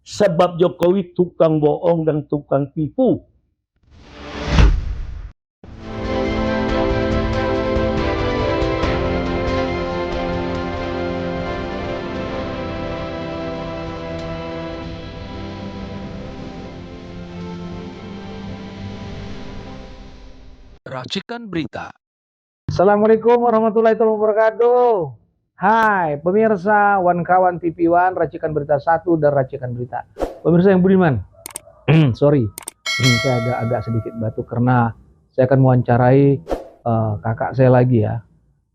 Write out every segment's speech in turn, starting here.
Sebab Jokowi tukang bohong dan tukang tipu. Racikan Berita. Assalamualaikum warahmatullahi wabarakatuh. Hai pemirsa Kawan TV One, Racikan Berita 1 dan Racikan Berita. Pemirsa yang budiman, sorry, ini saya agak sedikit batuk karena saya akan mewawancarai kakak saya lagi ya.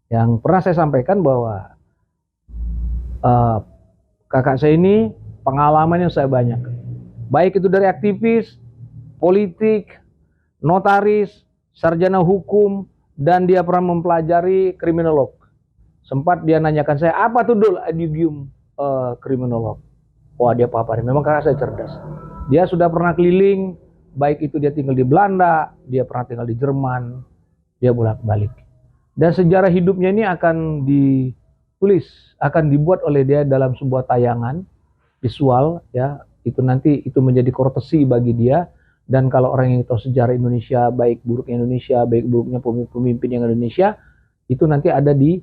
Yang pernah saya sampaikan bahwa kakak saya ini pengalamannya saya banyak. Baik itu dari aktivis, politik, notaris, sarjana hukum, dan dia pernah mempelajari kriminolog. Sempat dia nanyakan saya, apa tuh Dul adigium kriminolog? Wah, dia paparin. Memang kakak saya cerdas. Dia sudah pernah keliling, baik itu dia tinggal di Belanda, dia pernah tinggal di Jerman, dia bolak-balik. Dan sejarah hidupnya ini akan ditulis, akan dibuat oleh dia dalam sebuah tayangan visual, ya. Itu nanti itu menjadi kortesi bagi dia. Dan kalau orang yang tahu sejarah Indonesia, baik buruknya Indonesia, baik buruknya pemimpin yang Indonesia, itu nanti ada di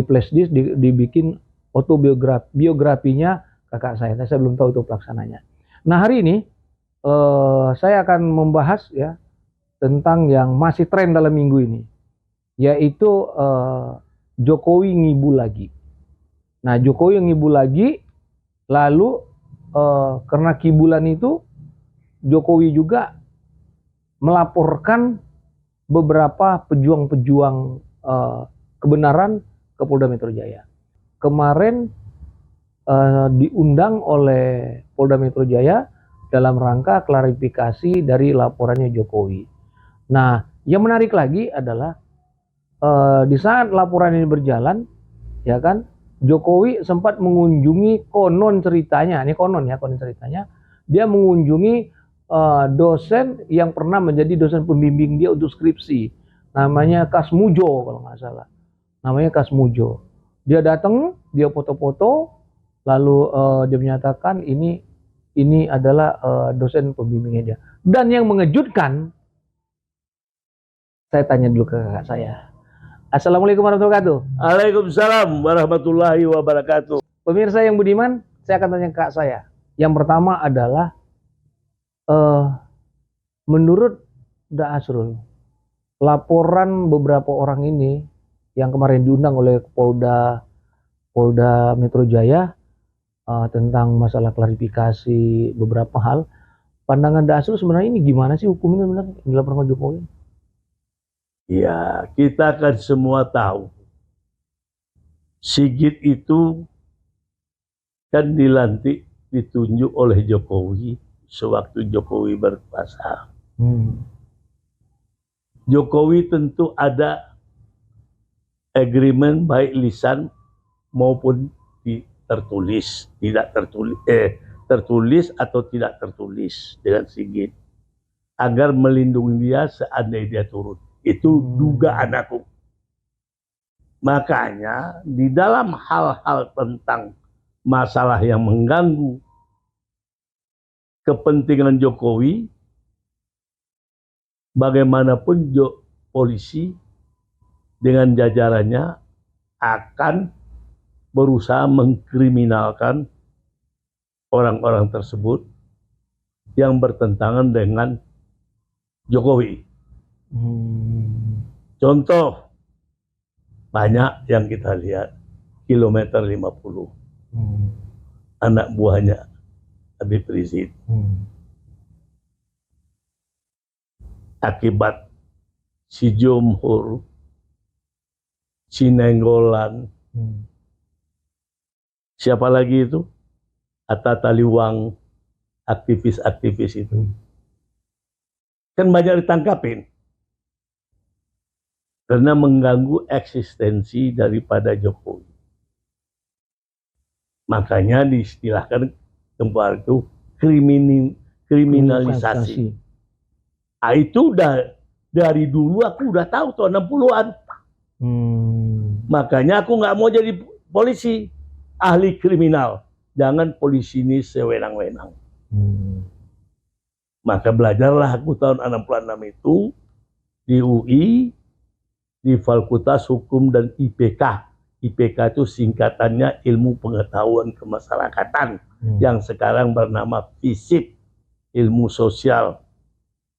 flash disk, dibikin biografinya kakak saya. Saya belum tahu itu pelaksananya. Nah, hari ini saya akan membahas ya tentang yang masih tren dalam minggu ini, yaitu Jokowi ngibu lagi. Nah, Jokowi ngibu lagi, lalu karena kibulan itu Jokowi juga melaporkan beberapa pejuang-pejuang kebenaran ke Polda Metro Jaya. Kemarin diundang oleh Polda Metro Jaya dalam rangka klarifikasi dari laporannya Jokowi. Nah, yang menarik lagi adalah di saat laporan ini berjalan, ya kan, Jokowi sempat mengunjungi konon ceritanya, dia mengunjungi dosen yang pernah menjadi dosen pembimbing dia untuk skripsi, namanya Kasmujo kalau nggak salah. Namanya Kasmujo. Dia datang, dia foto-foto, lalu dia menyatakan ini adalah dosen pembimbingnya dia. Dan yang mengejutkan, saya tanya dulu ke kakak saya. Assalamualaikum warahmatullahi wabarakatuh. Waalaikumsalam warahmatullahi wabarakatuh. Pemirsa yang budiman, saya akan tanya ke kakak saya. Yang pertama adalah menurut Da Asrul, laporan beberapa orang ini yang kemarin diundang oleh Polda Metro Jaya tentang masalah klarifikasi beberapa hal, pandangan Da Asrul sebenarnya ini gimana sih hukumnya benar yang dilaporkan Jokowi? Ya, kita kan semua tahu Sigit itu kan ditunjuk oleh Jokowi sewaktu Jokowi berkuasa. Jokowi tentu ada agreement baik lisan maupun tertulis, tertulis atau tidak tertulis dengan Sigit agar melindungi dia seandainya dia turun. Itu dugaan aku. Makanya di dalam hal-hal tentang masalah yang mengganggu kepentingan Jokowi, bagaimanapun polisi dengan jajarannya akan berusaha mengkriminalkan orang-orang tersebut yang bertentangan dengan Jokowi. Contoh banyak yang kita lihat, kilometer 50 anak buahnya Habib Rizik akibat si Jomhur, si Nenggolan, siapa lagi itu, Atta Taliwang, aktivis-aktivis itu kan banyak ditangkapin karena mengganggu eksistensi daripada Jokowi. Makanya diistilahkan kemarin itu kriminalisasi. Nah, itu udah dari dulu aku udah tahu tahun 60-an. Makanya aku nggak mau jadi polisi, ahli kriminal. jangan polisi ini sewenang-wenang. Maka belajarlah aku tahun 66 itu di UI, di Fakultas Hukum dan IPK. IPK itu singkatannya Ilmu Pengetahuan Kemasyarakatan, yang sekarang bernama FISIP, Ilmu Sosial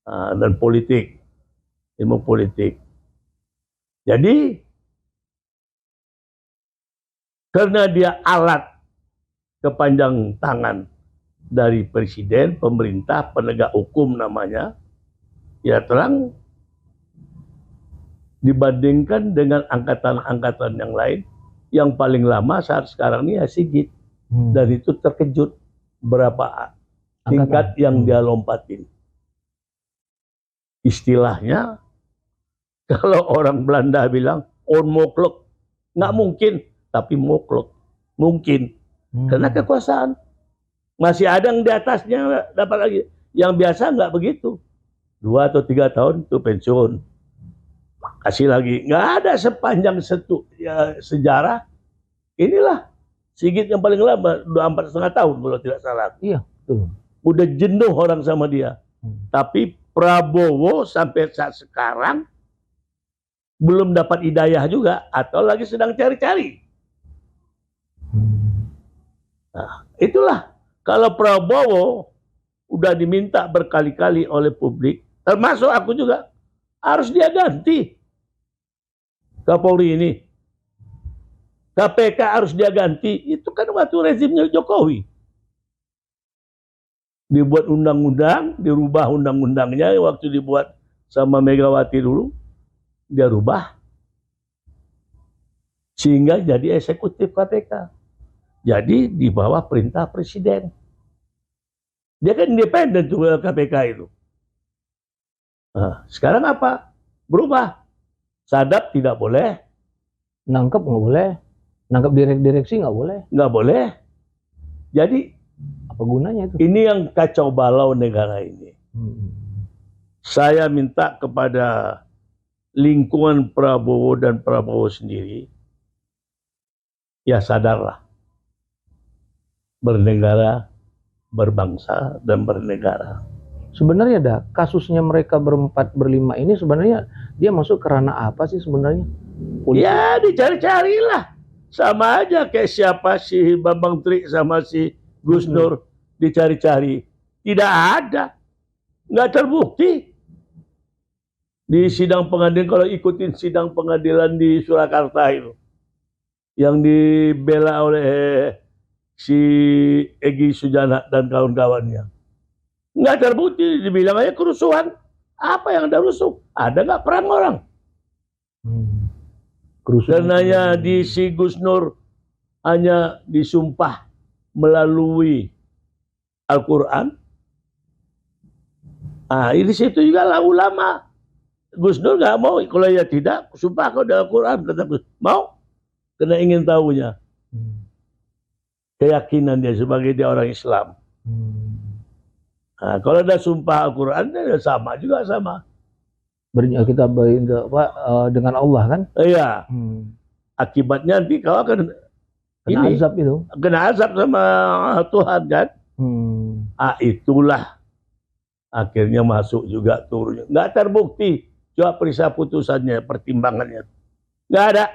dan Politik, Ilmu Politik. Jadi karena dia alat kepanjang tangan dari presiden, pemerintah, penegak hukum namanya, ya terang dibandingkan dengan angkatan-angkatan yang lain, yang paling lama saat sekarang ini ya Sigit. Dan itu terkejut berapa tingkat yang dia lompatin. Istilahnya, kalau orang Belanda bilang, onmoklok, nggak mungkin, tapi moklok. Mungkin. Karena kekuasaan. Masih ada yang di atasnya dapat lagi. Yang biasa nggak begitu. 2 atau 3 tahun itu pensiun. Kasih lagi. Nggak ada sepanjang sejarah. Inilah Sigit yang paling lama. 4,5 tahun kalau tidak salah. Iya, betul. Udah jenuh orang sama dia. Tapi Prabowo sampai saat sekarang belum dapat hidayah juga. Atau lagi sedang cari-cari. Nah, itulah. Kalau Prabowo udah diminta berkali-kali oleh publik, termasuk aku juga, harus dia ganti Kapolri ini. KPK harus dia ganti. Itu kan waktu rezimnya Jokowi. Dibuat undang-undang, dirubah undang-undangnya waktu dibuat sama Megawati dulu, dia rubah. Sehingga jadi eksekutif KPK. Jadi di bawah perintah presiden. Dia kan independen tuh KPK itu. Nah, sekarang apa? Berubah. Sadap tidak boleh. Nangkep nggak boleh. Nangkep direksi nggak boleh. Nggak boleh. Jadi apa gunanya itu? Ini yang kacau balau negara ini. Saya minta kepada lingkungan Prabowo dan Prabowo sendiri, ya sadarlah. Bernegara, berbangsa, dan bernegara. Sebenarnya kasusnya mereka berempat berlima ini sebenarnya dia masuk ke ranah apa sih sebenarnya? Polisi? Ya dicari-carilah. Sama aja kayak siapa si Bambang Tri sama si Gus Nur dicari-cari. Tidak ada. Nggak terbukti. Di sidang pengadilan, kalau ikutin sidang pengadilan di Surakarta itu. Yang dibela oleh si Egy Sujana dan kawan-kawannya. Nggak terbukti, dibilang aja kerusuhan. Apa yang ada rusuh? Ada nggak perang orang? Karenanya di si Gus Nur hanya disumpah melalui Al-Quran. Nah, di situ juga lah ulama. Gus Nur nggak mau, kalau ya tidak, sumpah kau dalam Al-Quran. Kata Gus, mau? Karena ingin tahunya. Keyakinan dia sebagai dia orang Islam. Nah, kalau ada sumpah Al-Quran, ya sama juga sama. Kita dengan Allah kan? Iya. Akibatnya nanti kau akan kena azab itu. Kena azab sama Tuhan kan? Itulah akhirnya masuk juga turunnya. Nggak terbukti. Coba periksa putusannya, pertimbangannya. Nggak ada.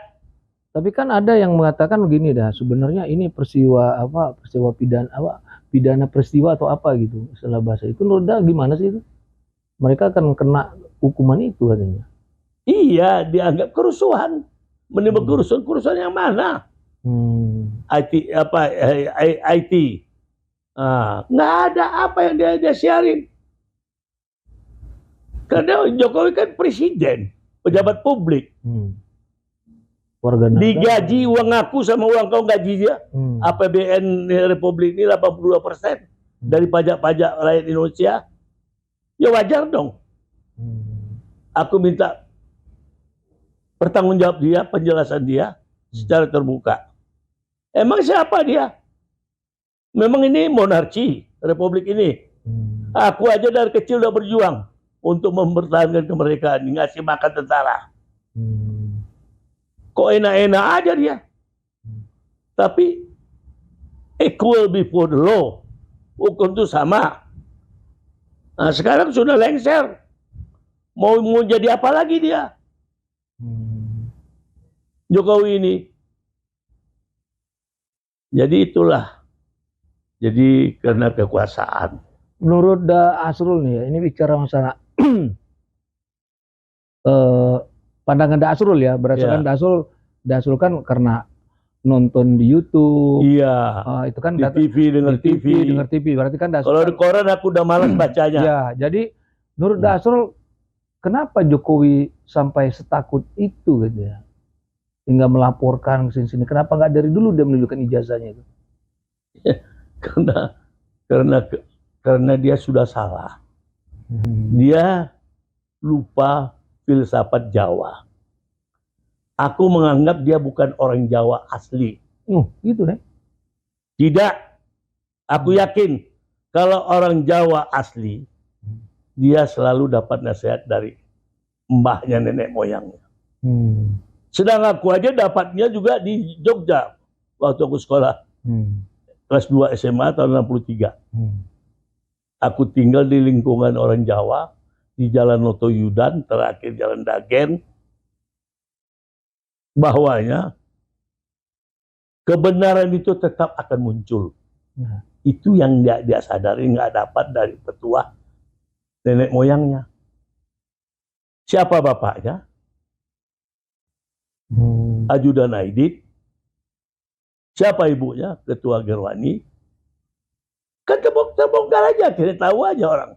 Tapi kan ada yang mengatakan begini sebenarnya ini peristiwa pidana peristiwa atau apa gitu istilah bahasa itu. Menurut gimana sih itu? Mereka akan kena hukuman itu katanya. Iya, dianggap kerusuhan. Menimbulkan kerusuhan yang mana? IT nggak ada apa yang dia siarin. Karena Jokowi kan presiden, pejabat publik. Digaji uang aku sama uang kau gaji dia. APBN Republik ini 82% dari pajak-pajak rakyat Indonesia. Ya wajar dong. Aku minta pertanggungjawab dia, penjelasan dia secara terbuka. Emang siapa dia? Memang ini monarki Republik ini. Aku aja dari kecil udah berjuang untuk mempertahankan kemerdekaan, ngasih makan tentara. Kok enak-enak aja dia. Tapi equal before the law. Hukum itu sama. Nah, sekarang sudah lengser. Mau jadi apa lagi dia? Jokowi ini. Jadi itulah. Jadi karena kekuasaan. Menurut Asrul nih ya, ini bicara masalah pandangan Asrul ya, berdasarkan Asrul kan karena nonton di YouTube, iya, itu kan di TV, dengar TV, berarti kan kalau di koran aku udah malas bacanya. Ya, jadi menurut Asrul kenapa Jokowi sampai setakut itu gitu ya, hingga melaporkan ke sini? Kenapa nggak dari dulu dia menunjukkan ijazahnya itu? karena dia sudah salah. Dia lupa filsafat Jawa. Aku menganggap dia bukan orang Jawa asli. Gitu ya? Tidak. Aku yakin kalau orang Jawa asli, dia selalu dapat nasihat dari mbahnya, nenek moyangnya. Sedang aku aja dapatnya juga di Jogja waktu aku sekolah. Kelas 2 SMA tahun 63. Aku tinggal di lingkungan orang Jawa, di Jalan Noto Yudan, terakhir Jalan Dagen. Bahwanya kebenaran itu tetap akan muncul. Itu yang dia sadari, nggak dapat dari petua nenek moyangnya. Siapa bapaknya? Ajudan Aidit. Siapa ibunya? Ketua Gerwani. Kan terbongkar aja, kita tahu aja orang.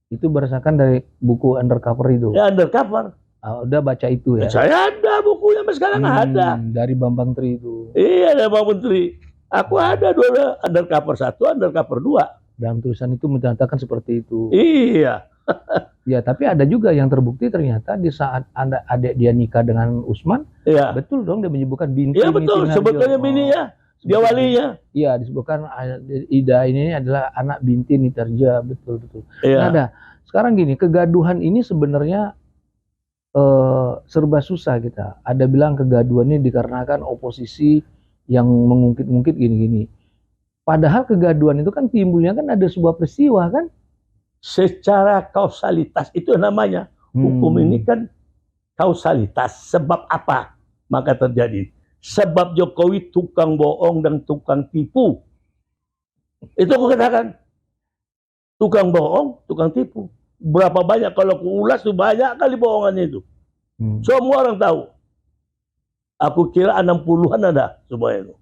Itu berdasarkan dari buku Undercover itu. Ya, Undercover. Udah baca itu ya? Saya ada bukunya, sampai sekarang ada. Dari Bambang Tri itu. Iya, ada Bambang Tri. Aku ada dua, Undercover 1, Undercover 2. Dalam tulisan itu menyatakan seperti itu. Iya. Ya, tapi ada juga yang terbukti ternyata di saat adik dia nikah dengan Usman, iya, betul dong dia menyebutkan binti. Iya betul, sebetulnya bininya, dia walinya. Iya, disebutkan Ida ini adalah anak binti Nitarja, betul. Iya. Nah, sekarang gini, kegaduhan ini sebenarnya serba susah kita. Ada bilang kegaduhan ini dikarenakan oposisi yang mengungkit-ungkit gini-gini. Padahal kegaduhan itu kan timbulnya kan ada sebuah peristiwa kan? Secara kausalitas itu namanya. Hukum ini kan kausalitas. Sebab apa maka terjadi? Sebab Jokowi tukang bohong dan tukang tipu. Itu aku katakan. Tukang bohong, tukang tipu. Berapa banyak, kalau kuulas tuh banyak kali bohongannya itu. Semua orang tahu. Aku kira 60-an ada semua itu.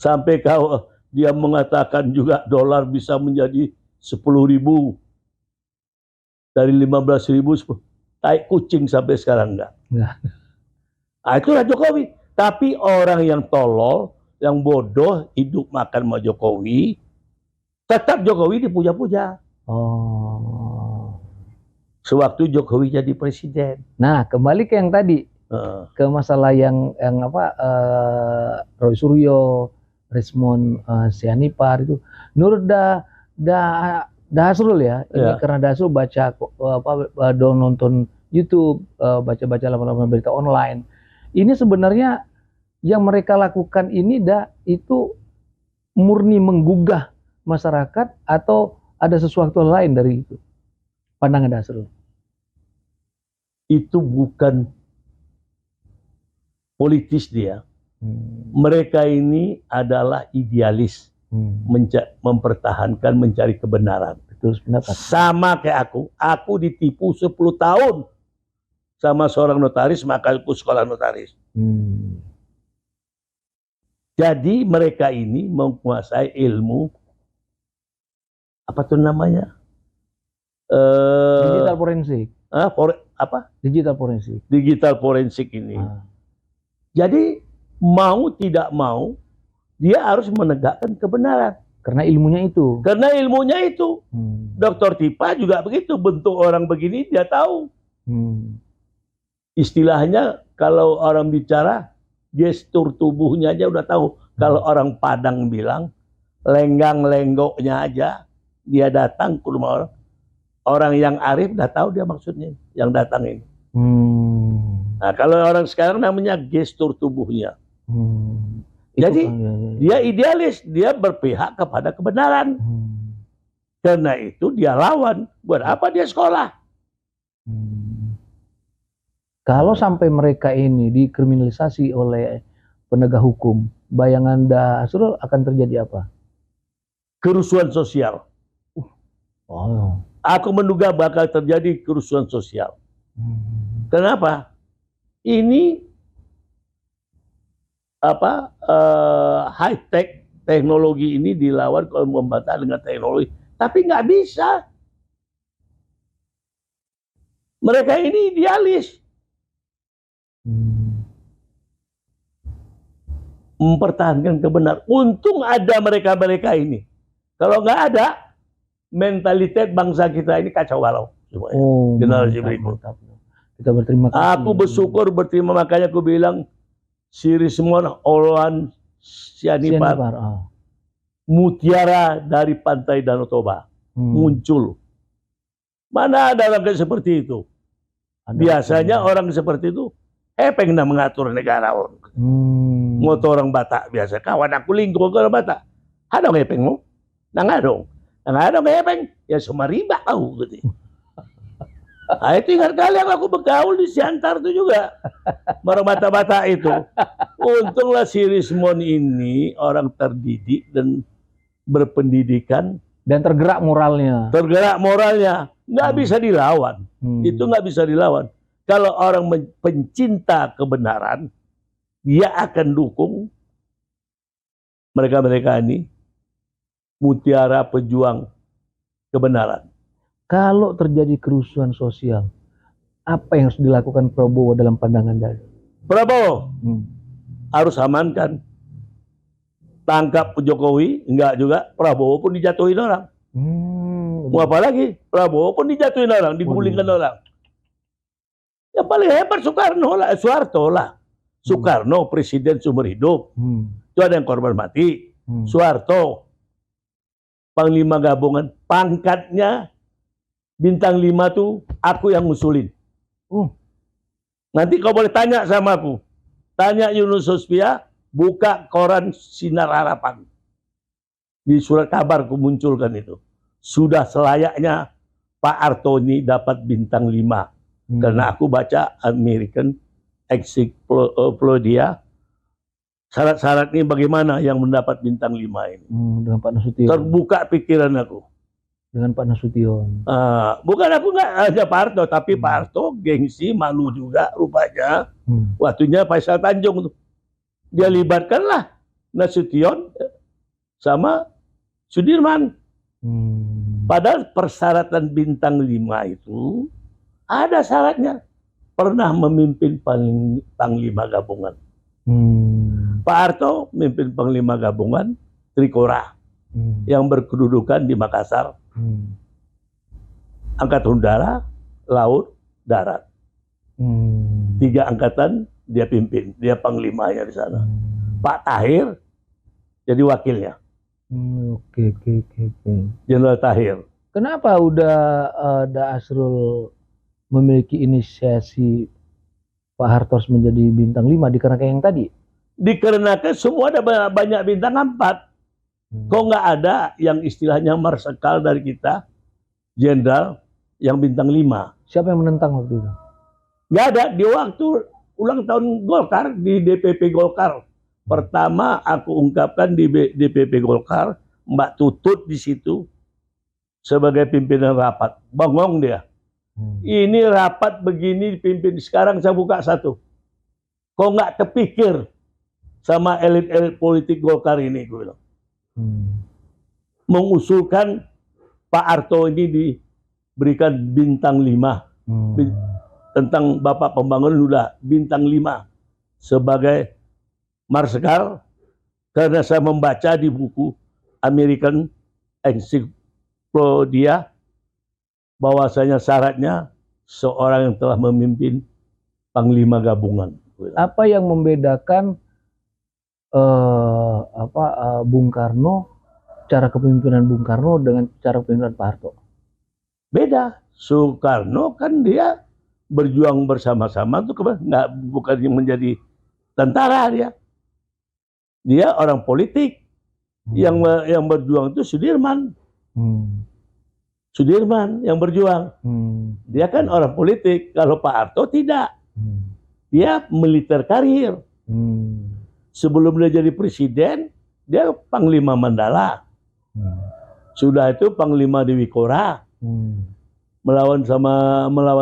Sampai dia mengatakan juga dolar bisa menjadi 10.000. Dari 15.000, taik kucing sampai sekarang enggak. Nah, itulah Jokowi. Tapi orang yang tolol, yang bodoh, hidup makan sama Jokowi, tetap Jokowi dipuja-puja. Sewaktu Jokowi jadi presiden. Nah, kembali ke yang tadi, ke masalah yang Roy Suryo, Resmond Sianipar itu. Menurut Asrul ya, ini karena Asrul baca nonton YouTube, baca-baca laman-laman berita online. Ini sebenarnya yang mereka lakukan ini itu murni menggugah masyarakat atau ada sesuatu lain dari itu? Pandangan Asrul. Itu bukan politis dia. Mereka ini adalah idealis, mempertahankan, mencari kebenaran. Betul, pendapat. Sama kayak aku ditipu 10 tahun sama seorang notaris, maka aku sekolah notaris. Jadi mereka ini menguasai ilmu, apa tuh namanya? Digital forensik. Digital forensik. Digital forensik ini. Jadi mau tidak mau dia harus menegakkan kebenaran. Karena ilmunya itu. Dr. Tipa juga begitu, bentuk orang begini dia tahu. Istilahnya kalau orang bicara gestur tubuhnya aja udah tahu. Kalau orang Padang bilang lenggang-lenggoknya aja dia datang ke rumah orang. Orang yang arif udah tahu dia maksudnya yang datang ini. Nah, kalau orang sekarang namanya gestur tubuhnya. Jadi kan, ya. dia idealis, dia berpihak kepada kebenaran. Karena itu dia lawan. Buat apa dia sekolah? Kalau sampai mereka ini dikriminalisasi oleh penegak hukum, bayangan Asrul akan terjadi apa? Kerusuhan sosial. Oh. Aku menduga bakal terjadi kerusuhan sosial. Kenapa? Ini high tech teknologi ini dilawan kalau membantah dengan teknologi, tapi nggak bisa. Mereka ini idealis, mempertahankan kebenaran. Untung ada mereka ini. Kalau nggak ada, mentalitas bangsa kita ini kacau balau. Oh, generasi berikut. Kita berterima kasih. Aku bersyukur, berterima, makanya aku bilang Sirismon Olawan Sianipar, mutiara dari pantai Danau Toba muncul. Mana ada orang seperti itu? Biasanya orang seperti itu hepeng na mengatur negara. Motor orang Batak biasa. Kawan aku lingkup orang Batak. Ada hepeng mo? Nangadong. Nangadong hepeng. Ya semua riba kau gitu. Itu ingat kali yang aku bergaul di Siantar itu juga. Orang Batak-Batak itu. Untunglah si Rismon ini orang terdidik dan berpendidikan. Dan tergerak moralnya. Tergerak moralnya. Nggak bisa dilawan. Itu nggak bisa dilawan. Kalau orang pencinta kebenaran, dia akan dukung mereka-mereka ini mutiara pejuang kebenaran. Kalau terjadi kerusuhan sosial, apa yang harus dilakukan Prabowo dalam pandangan Anda? Prabowo harus amankan. Tangkap Jokowi, enggak juga. Prabowo pun dijatuhin orang. Mau apa lagi? Prabowo pun dijatuhin orang, digulingkan orang. Yang paling hebat Soeharto lah. Soekarno presiden seumur hidup. Itu ada yang korban mati. Soeharto Panglima Gabungan, pangkatnya bintang 5 tuh aku yang ngusulin. Nanti kau boleh tanya sama aku. Tanya Yunus Sospia, buka koran Sinar Harapan. Di surat kabar aku munculkan itu. Sudah selayaknya Pak Harto ini dapat bintang 5. Karena aku baca American Encyclopedia. Syarat-syarat ini bagaimana yang mendapat bintang 5 ini. Dengan Pak Nasution. Terbuka pikiran aku. Dengan Pak Nasution. Bukan aku nggak ada Pak Harto, tapi Pak Harto gengsi, malu juga rupanya. Waktunya Faisal Tanjung tuh. Dia libatkanlah Nasution sama Sudirman. Padahal persyaratan bintang 5 itu ada syaratnya. Pernah memimpin Panglima Gabungan. Pak Harto memimpin Panglima Gabungan Trikora yang berkedudukan di Makassar. Angkatan Udara, Laut, Darat. 3 angkatan dia pimpin, dia panglimanya di sana. Pak Tahir jadi wakilnya. Oke. Jenderal Tahir. Kenapa udah Asrul memiliki inisiasi Pak Hartos menjadi bintang 5 dikarenakan yang tadi? Dikarenakan semua ada banyak bintang 4. Kok nggak ada yang istilahnya marsekal dari kita, jenderal yang bintang 5? Siapa yang menentang waktu itu? Nggak ada. Di waktu ulang tahun Golkar di DPP Golkar. Pertama aku ungkapkan di DPP Golkar, Mbak Tutut di situ sebagai pimpinan rapat. Bengong dia. Ini rapat begini dipimpin. Sekarang saya buka satu. Kok nggak terpikir sama elit-elit politik Golkar ini, gue bilang. Mengusulkan Pak Harto ini diberikan bintang 5. Tentang Bapak Pembangunan sudah bintang 5 sebagai marsekal, karena saya membaca di buku American Encyclopedia bahwasanya syaratnya seorang yang telah memimpin Panglima Gabungan. Apa yang membedakan Bung Karno, cara kepemimpinan Bung Karno dengan cara kepemimpinan Pak Harto? Beda. Soekarno kan dia berjuang bersama-sama tuh, bukan menjadi tentara dia. Dia orang politik. Yang berjuang itu Sudirman. Sudirman yang berjuang. Dia kan orang politik. Kalau Pak Harto tidak. Dia militer karir. Sebelum dia jadi presiden, dia Panglima Mandala. Sudah itu Panglima Dewi Kora. Melawan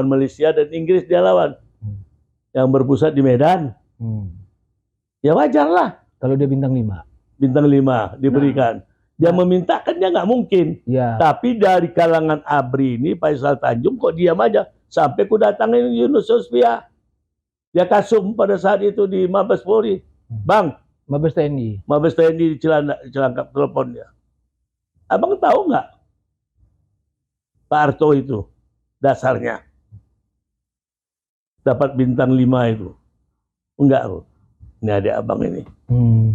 Malaysia dan Inggris dia lawan. Yang berpusat di Medan. Ya wajar lah. Kalau dia bintang 5. Bintang 5 diberikan. Dia meminta kan dia nggak mungkin. Ya. Tapi dari kalangan ABRI ini Faisal Tanjung kok diam aja. Sampai ku datangin Yunus Sosbia. Dia kasum pada saat itu di Mabes Polri. Bang. Mabes TNI. Mabes TNI di Cilangkap telepon dia. Abang tahu nggak Pak Harto itu dasarnya dapat bintang 5 itu? Enggak. Ini adik abang ini.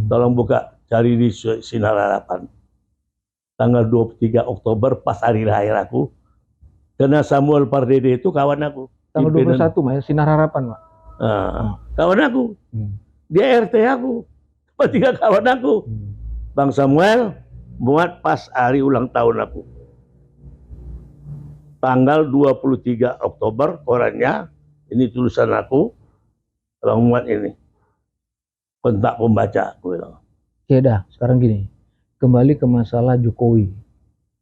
Tolong buka, cari di Sinar Harapan. Tanggal 23 Oktober pas hari lahir aku. Karena Samuel Pardede itu kawan aku. Tanggal 21 Mas, Sinar Harapan, Pak. Kawan aku. Dia RT aku. Tiga kawan aku. Bang Samuel muat pas hari ulang tahun aku. Tanggal 23 Oktober korannya, ini tulisan aku. Bang muat ini. Kontak pembaca, aku bilang. Ya dah, sekarang gini. Kembali ke masalah Jokowi.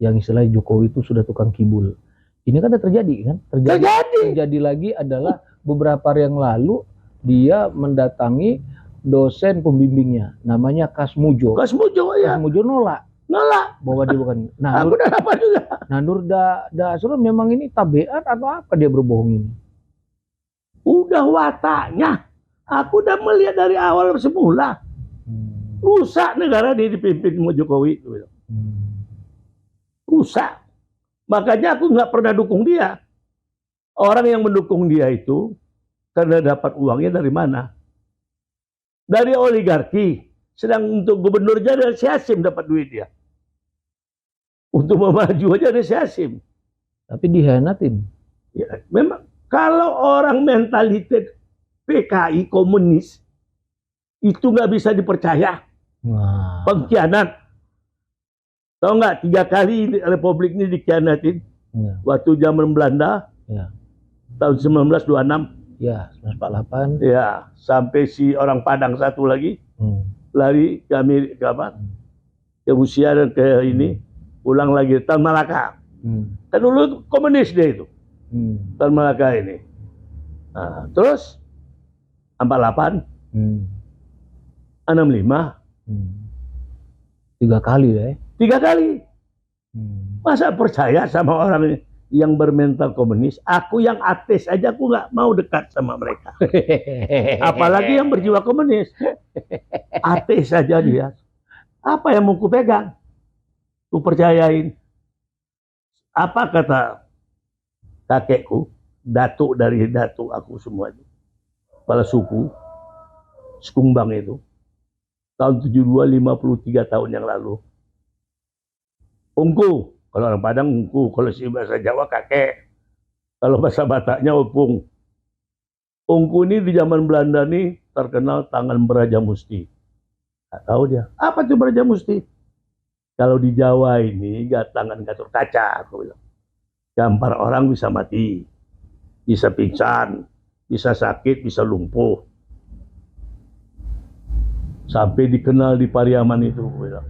Yang istilah Jokowi itu sudah tukang kibul. Ini kan udah terjadi kan? Terjadi lagi adalah beberapa hari yang lalu dia mendatangi dosen pembimbingnya. Namanya Kasmujo. Kasmujo ya. Kasmujo nolak. Bahwa dia bukan. Nah, aku udah dapat juga. Nah, Nur Dasrul memang ini tabiat atau apa dia berbohong ini? Udah wataknya. Aku udah melihat dari awal semula. Rusak negara dia dipimpin sama Jokowi. Rusak. Makanya aku nggak pernah dukung dia. Orang yang mendukung dia itu karena dapat uangnya dari mana? Dari oligarki. Sedang untuk gubernurnya dari si Hasim dapat duit dia. Untuk memaju aja dari si Hasim. Tapi dihianatin. Ya, memang kalau orang mentalitas PKI komunis itu nggak bisa dipercaya. Pengkhianat. Tahu nggak 3 kali Republik ini dikhianatin? Waktu zaman Belanda, tahun 1926. Ya, 1948. Ya, sampai si orang Padang satu lagi lari ke Amerika, ke Rusia dan ke ini, pulang lagi Tan Malaka. Kan dulu komunis dia itu, Tan Malaka ini. Nah, terus 48, 65, 3 kali deh. 3 kali. Masa percaya sama orang yang bermental komunis? Aku yang ateis aja aku nggak mau dekat sama mereka. Apalagi yang berjiwa komunis. Ateis saja dia. Apa yang mau ku pegang? Ku percayain. Apa kata kakekku? Datuk dari datuk aku semua itu. Kepala suku. Sekumbang itu. Tahun 72, 53 tahun yang lalu. Ungku. Kalau orang Padang ungku. Kalau si bahasa Jawa kakek. Kalau bahasa Bataknya opung. Ungku ini di zaman Belanda nih terkenal tangan Beraja Musti. Nggak tahu dia. Apa itu Beraja Musti? Kalau di Jawa ini tangan Gatot Kaca. Aku bilang. Gampar orang bisa mati. Bisa pingsan. Bisa sakit. Bisa lumpuh. Sampai dikenal di Pariaman itu. Aku bilang.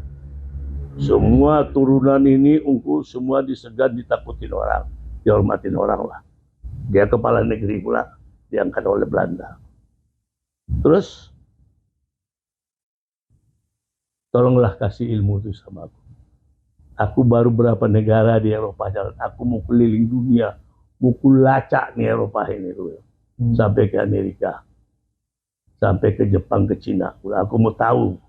Semua turunan ini ungku semua disegan, ditakutin orang, dihormatin orang lah. Dia kepala negeri pula, diangkat oleh Belanda. Terus, tolonglah kasih ilmu itu sama aku. Aku baru berapa negara di Eropa jalan. Aku mau keliling dunia, mau kulacak nih Eropa ini tuh. Sampai ke Amerika, sampai ke Jepang, ke Cina. Aku mau tahu.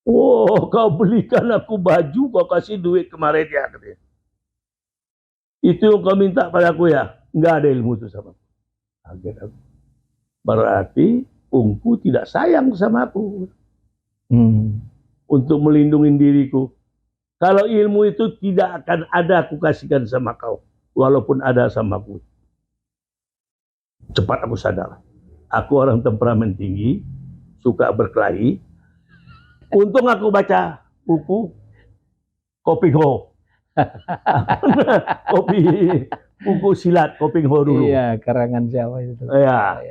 Oh, kau belikan aku baju, kau kasih duit kemarin ya. Itu yang kau minta pada aku ya. Nggak ada ilmu itu sama aku. Berarti ungku tidak sayang sama aku. Untuk melindungi diriku. Kalau ilmu itu tidak akan ada aku kasihkan sama kau. Walaupun ada sama aku. Cepat aku sadar. Aku orang temperamen tinggi. suka berkelahi. Untung aku baca buku Koping Ho. Kopi buku silat Koping Ho dulu. Iya, karangan siapa itu? Ya,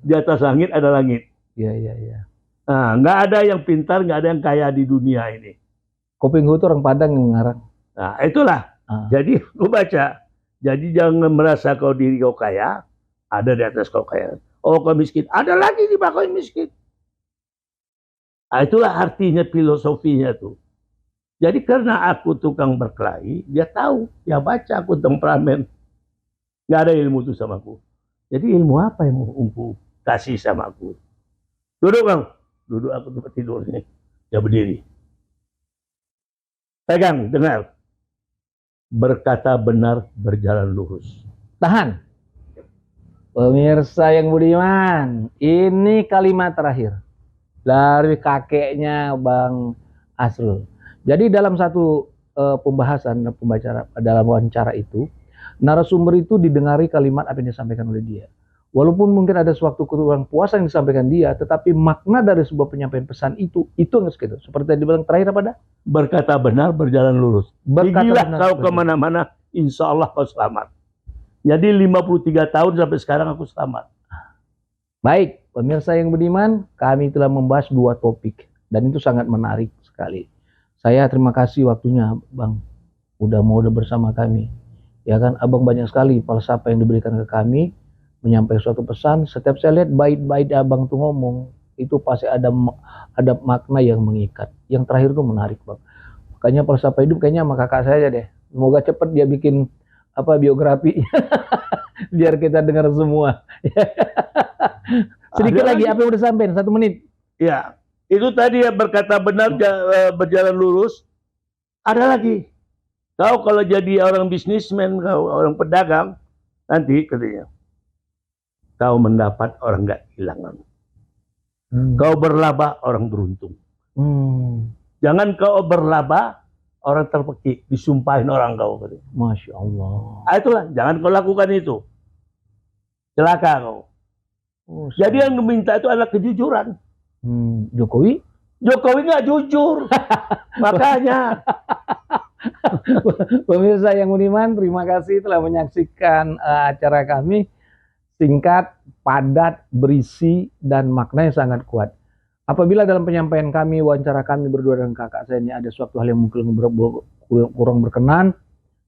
di atas langit ada langit. Iya, iya, iya. Nah, nggak ada yang pintar, nggak ada yang kaya di dunia ini. Koping Ho itu orang Padang yang ngarang. Nah, itulah. Jadi aku baca. Jadi jangan merasa kau diri kau kaya, ada di atas kau kaya. Oh, kau miskin, ada lagi di bawah kau miskin. Nah, itulah artinya filosofinya tuh. Jadi karena aku tukang berkelahi, dia tahu, dia baca aku temperamen. Nggak ada ilmu itu sama aku. Jadi ilmu apa yang mau umpu kasih sama aku? Duduk Bang, duduk aku tempat tidur nih. Dia berdiri. Pegang, dengar. Berkata benar, berjalan lurus. Tahan. Pemirsa yang budiman, ini kalimat terakhir dari kakeknya Bang Asrul. Jadi dalam satu pembahasan dalam wawancara itu, narasumber itu didengari kalimat apa yang disampaikan oleh dia. Walaupun mungkin ada suatu kurang puasa yang disampaikan dia, tetapi makna dari sebuah penyampaian pesan itu enggak segitu. Seperti yang dibilang terakhir apa dah? Berkata benar, berjalan lurus. Gigilah kau kemana-mana, insya Allah kau selamat. Jadi 53 tahun sampai sekarang aku selamat. Baik, pemirsa yang budiman, kami telah membahas 2 topik dan itu sangat menarik sekali. Saya terima kasih waktunya, Bang, udah bersama kami. Ya kan, Abang banyak sekali falsafah yang diberikan ke kami, menyampaikan suatu pesan. Setiap saya lihat bait-bait Abang tuh ngomong, itu pasti ada makna yang mengikat. Yang terakhir tuh menarik, Bang. Makanya falsafah hidup kayaknya sama kakak saya aja deh. Semoga cepet dia bikin biografi biar kita dengar semua. Sedikit lagi apa yang udah sampein 1 menit. Ya, itu tadi ya berkata benar, berjalan lurus. Ada lagi. Kau kalau jadi orang bisnismen, kau orang pedagang, nanti katanya kau mendapat orang nggak kehilangan. Kau berlaba orang beruntung. Jangan kau berlaba orang terpekik, disumpahin orang kau. Masya Allah. Itulah, jangan kau lakukan itu. Celaka kau. Jadi yang meminta itu adalah kejujuran. Jokowi? Jokowi nggak jujur. Makanya. Pemirsa yang budiman, terima kasih telah menyaksikan acara kami. Singkat, padat, berisi, dan maknanya sangat kuat. Apabila dalam penyampaian kami, wawancara kami berdua dengan kakak saya ini ada suatu hal yang mungkin kurang berkenan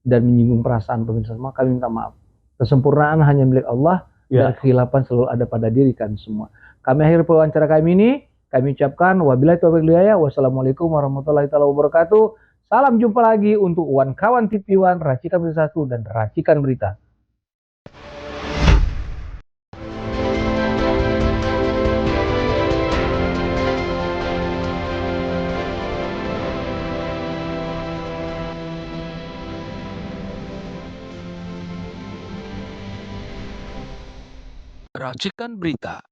dan menyinggung perasaan pemirsa semua, kami minta maaf. Kesempurnaan hanya milik Allah, dan kehilapan selalu ada pada diri kami semua. Kami akhir wawancara kami ini, kami ucapkan wabillahi taufiq wal hidayah. Wassalamualaikum warahmatullahi wabarakatuh. Salam jumpa lagi untuk Wan Kawan TV One, racikan berita satu dan racikan berita. Racikan berita.